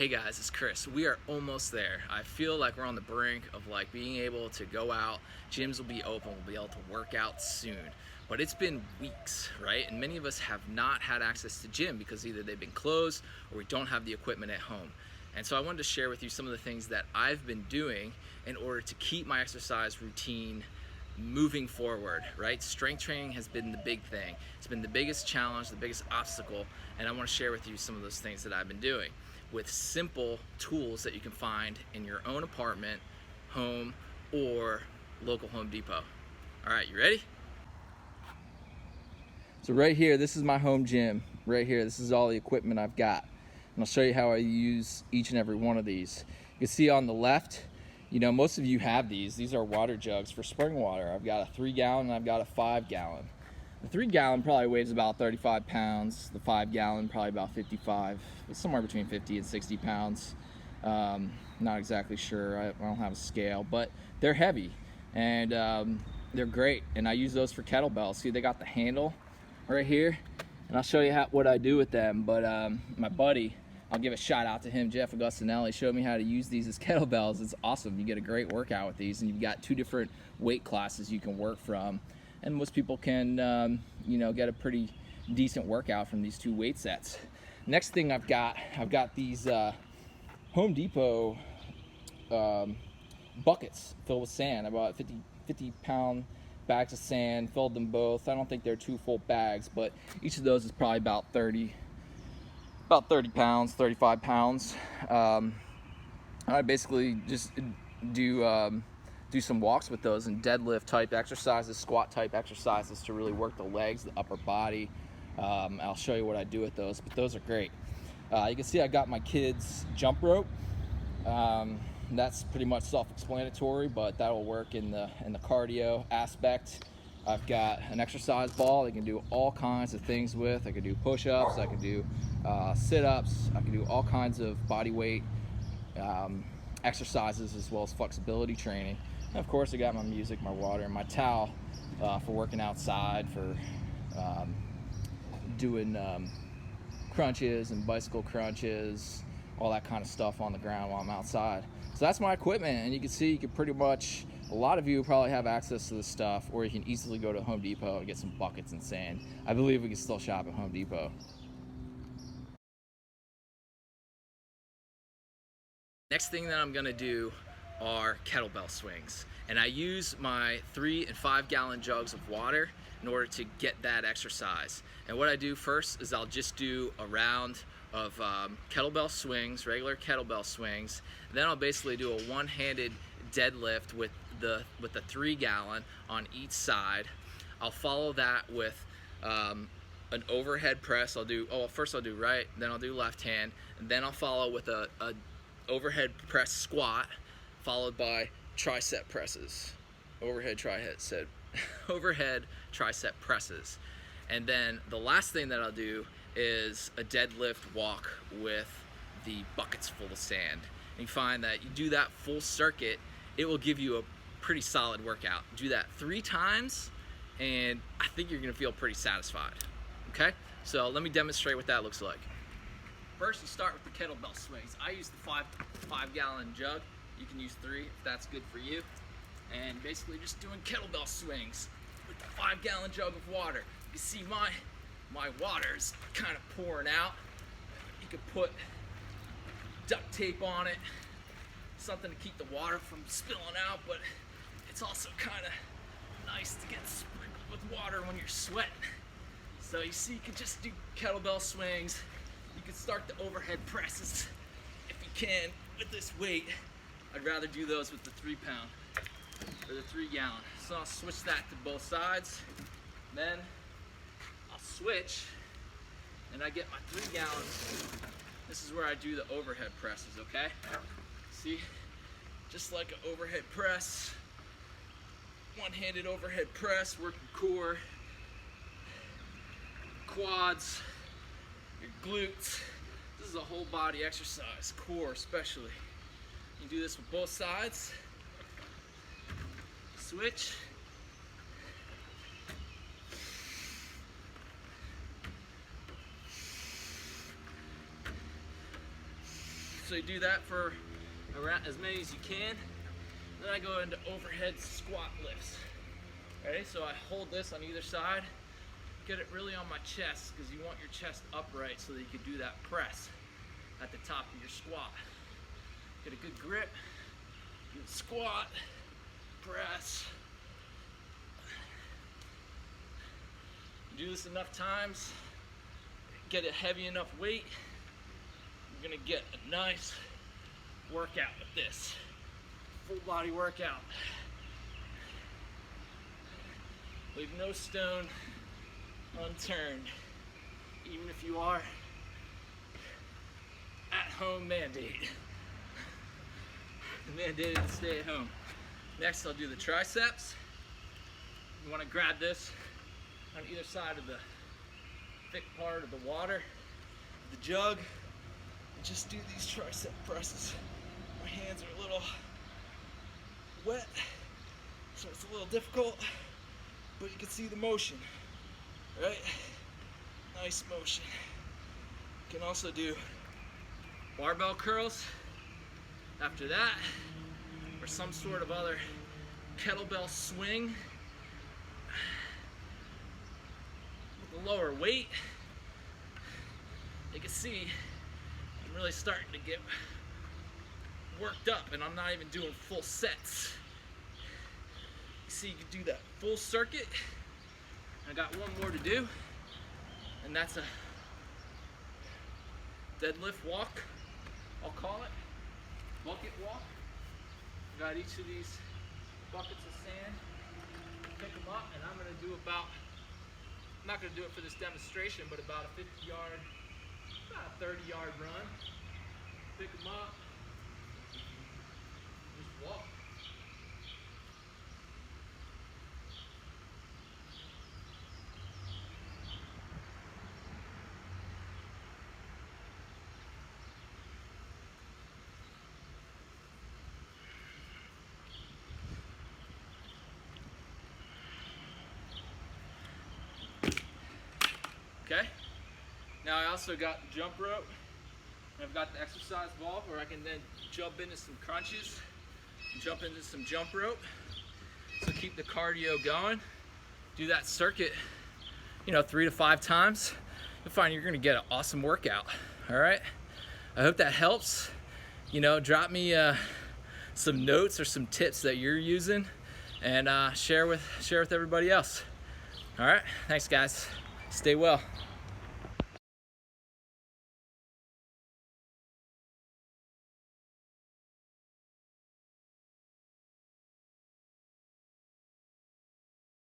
Hey guys, it's Chris. We are almost there. I feel like we're on the brink of being able to go out. Gyms will be open. We'll be able to work out soon. But it's been weeks, right? And many of us have not had access to gym because either they've been closed or we don't have the equipment at home. And so I wanted to share with you some of the things that I've been doing in order to keep my exercise routine moving forward, right? Strength training has been the big thing. It's been the biggest challenge, the biggest obstacle, and I want to share with you some of those things that I've been doing with simple tools that you can find in your own apartment, home, or local Home Depot. All right, you ready? So right here, this is my home gym. Right here, this is all the equipment I've got. And I'll show you how I use each and every one of these. You can see on the left, most of you have these. These are water jugs for spring water. I've got a 3-gallon and I've got a 5-gallon. The 3-gallon probably weighs about 35 pounds. The 5-gallon probably about 55. It's somewhere between 50 and 60 pounds. Not exactly sure. I don't have a scale, but they're heavy and they're great. And I use those for kettlebells. See, they got the handle right here, and I'll show you what I do with them. But my buddy, I'll give a shout out to him, Jeff Augustinelli, showed me how to use these as kettlebells. It's awesome. You get a great workout with these, and you've got 2 different weight classes you can work from. And most people can, get a pretty decent workout from these 2 weight sets. Next thing I've got these Home Depot buckets filled with sand. I bought 50-pound bags of sand, filled them both. I don't think they're 2 full bags, but each of those is probably about 30 pounds, 35 pounds. I basically just do some walks with those and deadlift type exercises, squat type exercises to really work the legs, the upper body. I'll show you what I do with those, but those are great. You can see I got my kids' jump rope. That's pretty much self-explanatory, but that'll work in the cardio aspect. I've got an exercise ball I can do all kinds of things with. I can do push-ups, I can do sit-ups, I can do all kinds of body weight exercises as well as flexibility training. And of course, I got my music, my water, and my towel for working outside, for doing crunches and bicycle crunches, all that kind of stuff on the ground while I'm outside. So that's my equipment, and you can see a lot of you probably have access to this stuff, or you can easily go to Home Depot and get some buckets and sand. I believe we can still shop at Home Depot. Next thing that I'm gonna do are kettlebell swings. And I use my 3 and 5-gallon jugs of water in order to get that exercise. And what I do first is I'll just do a round of kettlebell swings, regular kettlebell swings. Then I'll basically do a one-handed deadlift with the 3-gallon on each side. I'll follow that with an overhead press. First I'll do right, then I'll do left hand, and then I'll follow with a overhead press squat, followed by tricep presses, overhead tricep presses. And then the last thing that I'll do is a deadlift walk with the buckets full of sand. And you find that you do that full circuit, it will give you a pretty solid workout. Do that 3 times, and I think you're gonna feel pretty satisfied. Okay, so let me demonstrate what that looks like. First, you start with the kettlebell swings. I use the 5-gallon jug. You can use 3 if that's good for you. And basically just doing kettlebell swings with the 5-gallon jug of water. You see my water's kind of pouring out. You could put duct tape on it, something to keep the water from spilling out, but it's also kind of nice to get sprinkled with water when you're sweating. So you see, you can just do kettlebell swings. You can start the overhead presses if you can with this weight. I'd rather do those with the 3-pound or the 3-gallon. So I'll switch that to both sides. Then I'll switch and I get my 3-gallon. This is where I do the overhead presses, okay? See, just like an overhead press, one-handed overhead press, working core, quads, your glutes. This is a whole body exercise, core especially. You do this with both sides. Switch. So you do that for around as many as you can. Then I go into overhead squat lifts. Ready? So I hold this on either side, get it really on my chest because you want your chest upright so that you can do that press at the top of your squat. Get a good grip, good squat, press. You do this enough times, get a heavy enough weight, you're gonna get a nice workout with this. Full body workout. Leave no stone unturned, even if you are at home mandate. Mandated to stay at home. Next, I'll do the triceps. You want to grab this on either side of the thick part of the water, the jug, and just do these tricep presses. My hands are a little wet, so it's a little difficult, but you can see the motion, right? Nice motion. You can also do barbell curls after that, or some sort of other kettlebell swing with a lower weight. You can see I'm really starting to get worked up, and I'm not even doing full sets. You see, you can do that full circuit. I got one more to do, and that's a deadlift walk, I'll call it. Bucket walk. Got each of these buckets of sand, pick them up, and I'm gonna do about, I'm not gonna do it for this demonstration, but about a 50-yard, about a 30-yard run. Pick them up, just walk. Okay, now I also got the jump rope, and I've got the exercise ball where I can then jump into some crunches, jump into some jump rope, so keep the cardio going. Do that circuit, 3 to 5 times. You'll find you're gonna get an awesome workout, all right? I hope that helps. Drop me some notes or some tips that you're using, and share with everybody else. All right, thanks guys. Stay well.